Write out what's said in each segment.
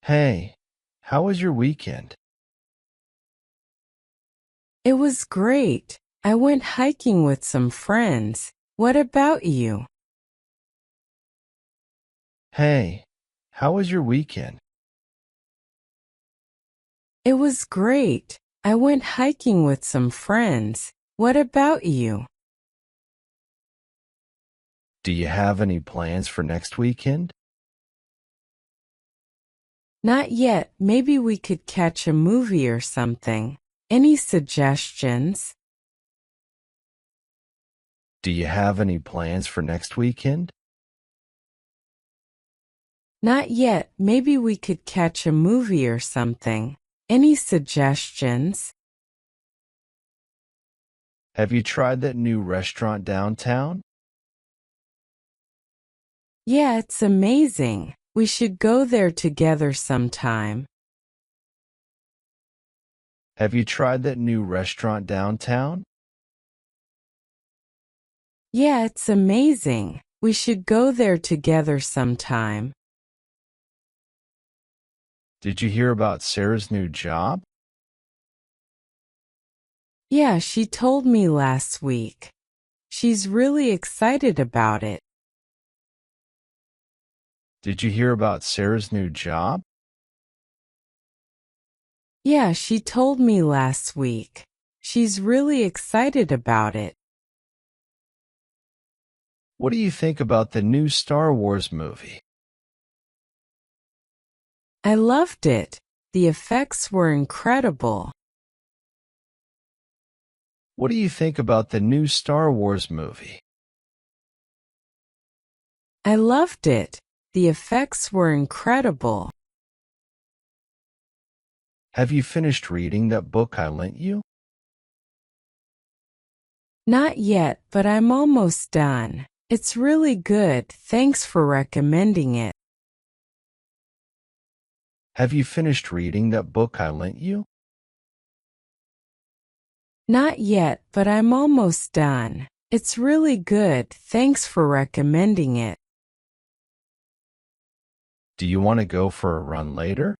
Hey, how was your weekend? It was great. I went hiking with some friends. What about you? Hey, how was your weekend? It was great. I went hiking with some friends. What about you? Do you have any plans for next weekend? Not yet. Maybe we could catch a movie or something. Any suggestions? Do you have any plans for next weekend? Not yet. Maybe we could catch a movie or something. Any suggestions? Have you tried that new restaurant downtown? Yeah, it's amazing. We should go there together sometime. Have you tried that new restaurant downtown? Yeah, it's amazing. We should go there together sometime. Did you hear about Sarah's new job? Yeah, she told me last week. She's really excited about it. Did you hear about Sarah's new job? Yeah, she told me last week. She's really excited about it. What do you think about the new Star Wars movie? I loved it. The effects were incredible. What do you think about the new Star Wars movie? I loved it. The effects were incredible. Have you finished reading that book I lent you? Not yet, but I'm almost done. It's really good. Thanks for recommending it. Have you finished reading that book I lent you? Not yet, but I'm almost done. It's really good. Thanks for recommending it. Do you want to go for a run later?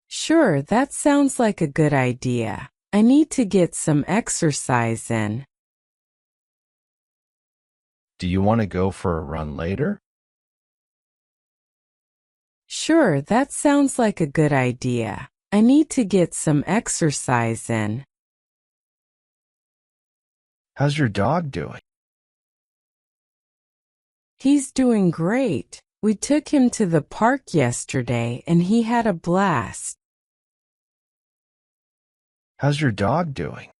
Sure, that sounds like a good idea. I need to get some exercise in. Do you want to go for a run later? Sure, that sounds like a good idea. I need to get some exercise in. How's your dog doing? He's doing great. We took him to the park yesterday and he had a blast. How's your dog doing?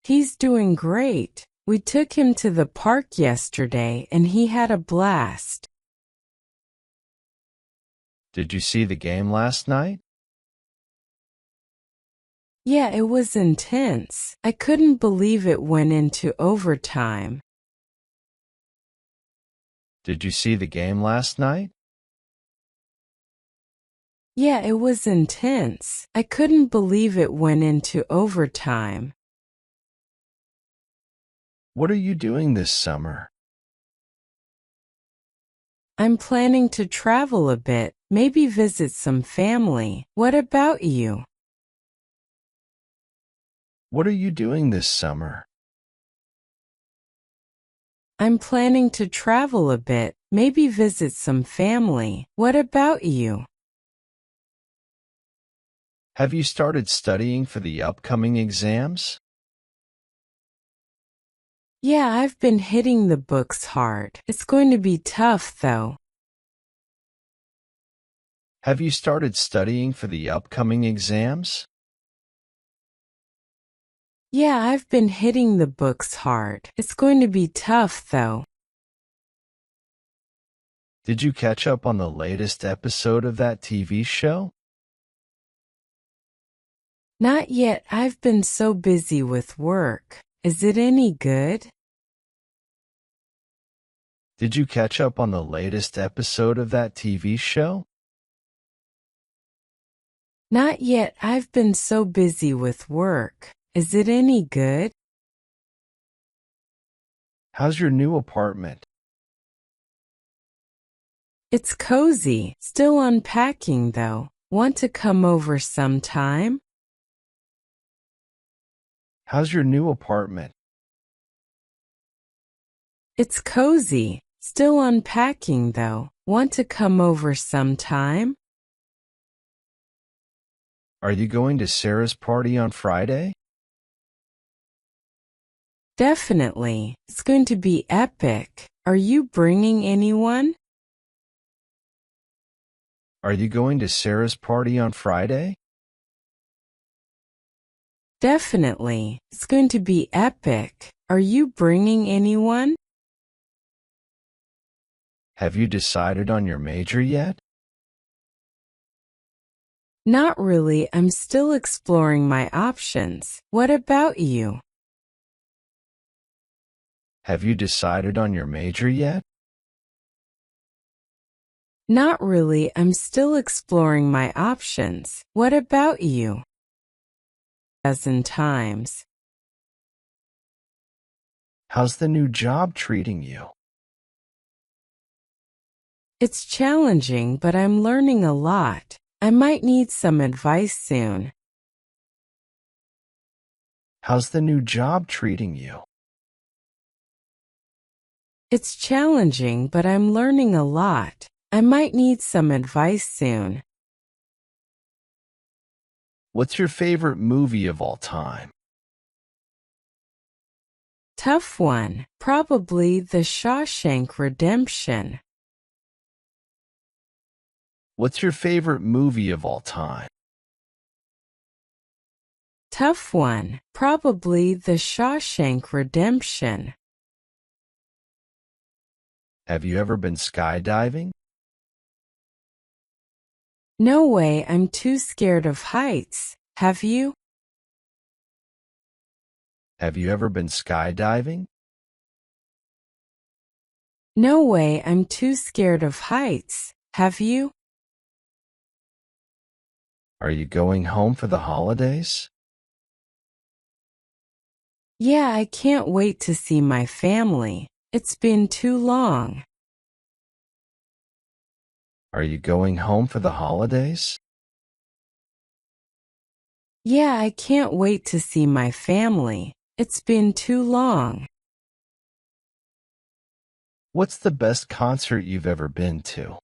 He's doing great. We took him to the park yesterday and he had a blast. Did you see the game last night? Yeah, it was intense. I couldn't believe it went into overtime. Did you see the game last night? Yeah, it was intense. I couldn't believe it went into overtime. What are you doing this summer? I'm planning to travel a bit, maybe visit some family. What about you? What are you doing this summer? I'm planning to travel a bit, maybe visit some family. What about you? Have you started studying for the upcoming exams? Yeah, I've been hitting the books hard. It's going to be tough, though. Have you started studying for the upcoming exams? Yeah, I've been hitting the books hard. It's going to be tough, though. Did you catch up on the latest episode of that TV show? Not yet. I've been so busy with work. Is it any good? Did you catch up on the latest episode of that TV show? Not yet. I've been so busy with work. Is it any good? How's your new apartment? It's cozy. Still unpacking, though. Want to come over sometime? How's your new apartment? It's cozy. Still unpacking, though. Want to come over sometime? Are you going to Sarah's party on Friday? Definitely. It's going to be epic. Are you bringing anyone? Are you going to Sarah's party on Friday? Definitely. It's going to be epic. Are you bringing anyone? Have you decided on your major yet? Not really. I'm still exploring my options. What about you? Have you decided on your major yet? Not really. I'm still exploring my options. What about you? Dozen times. How's the new job treating you? It's challenging, but I'm learning a lot. I might need some advice soon. How's the new job treating you? It's challenging, but I'm learning a lot. I might need some advice soon. What's your favorite movie of all time? Tough one. Probably The Shawshank Redemption. What's your favorite movie of all time? Tough one. Probably The Shawshank Redemption. Have you ever been skydiving? No way, I'm too scared of heights. Have you? Have you ever been skydiving? No way, I'm too scared of heights. Have you? Are you going home for the holidays? Yeah, I can't wait to see my family. It's been too long. Are you going home for the holidays? Yeah, I can't wait to see my family. It's been too long. What's the best concert you've ever been to?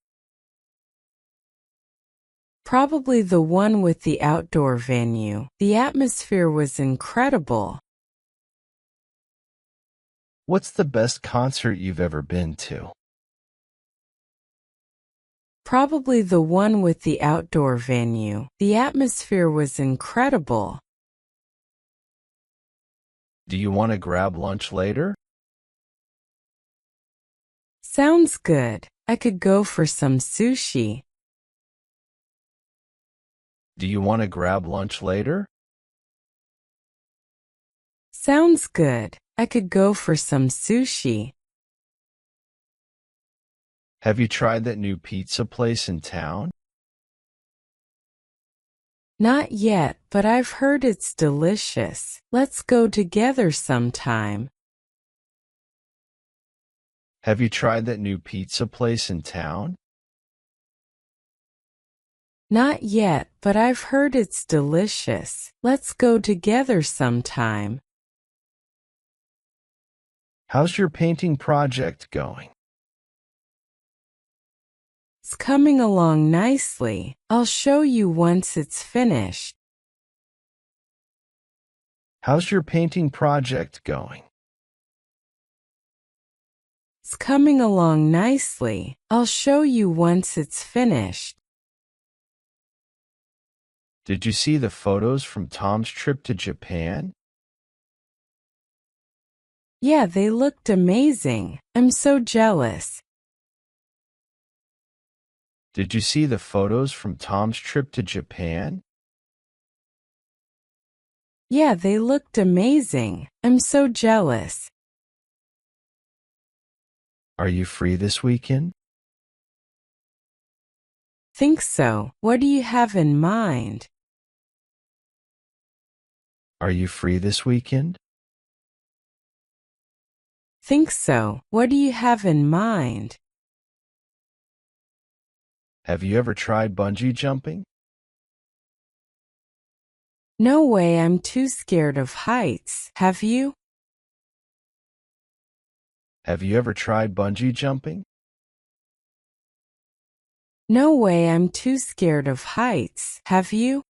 Probably the one with the outdoor venue. The atmosphere was incredible. What's the best concert you've ever been to? Probably the one with the outdoor venue. The atmosphere was incredible. Do you want to grab lunch later? Sounds good. I could go for some sushi. Do you want to grab lunch later? Sounds good. I could go for some sushi. Have you tried that new pizza place in town? Not yet, but I've heard it's delicious. Let's go together sometime. Have you tried that new pizza place in town? Not yet, but I've heard it's delicious. Let's go together sometime. How's your painting project going? It's coming along nicely. I'll show you once it's finished. How's your painting project going? It's coming along nicely. I'll show you once it's finished. Did you see the photos from Tom's trip to Japan? Yeah, they looked amazing. I'm so jealous. Did you see the photos from Tom's trip to Japan? Yeah, they looked amazing. I'm so jealous. Are you free this weekend? Think so. What do you have in mind? Are you free this weekend? Think so. What do you have in mind? Have you ever tried bungee jumping? No way, I'm too scared of heights. Have you? Have you ever tried bungee jumping? No way, I'm too scared of heights. Have you?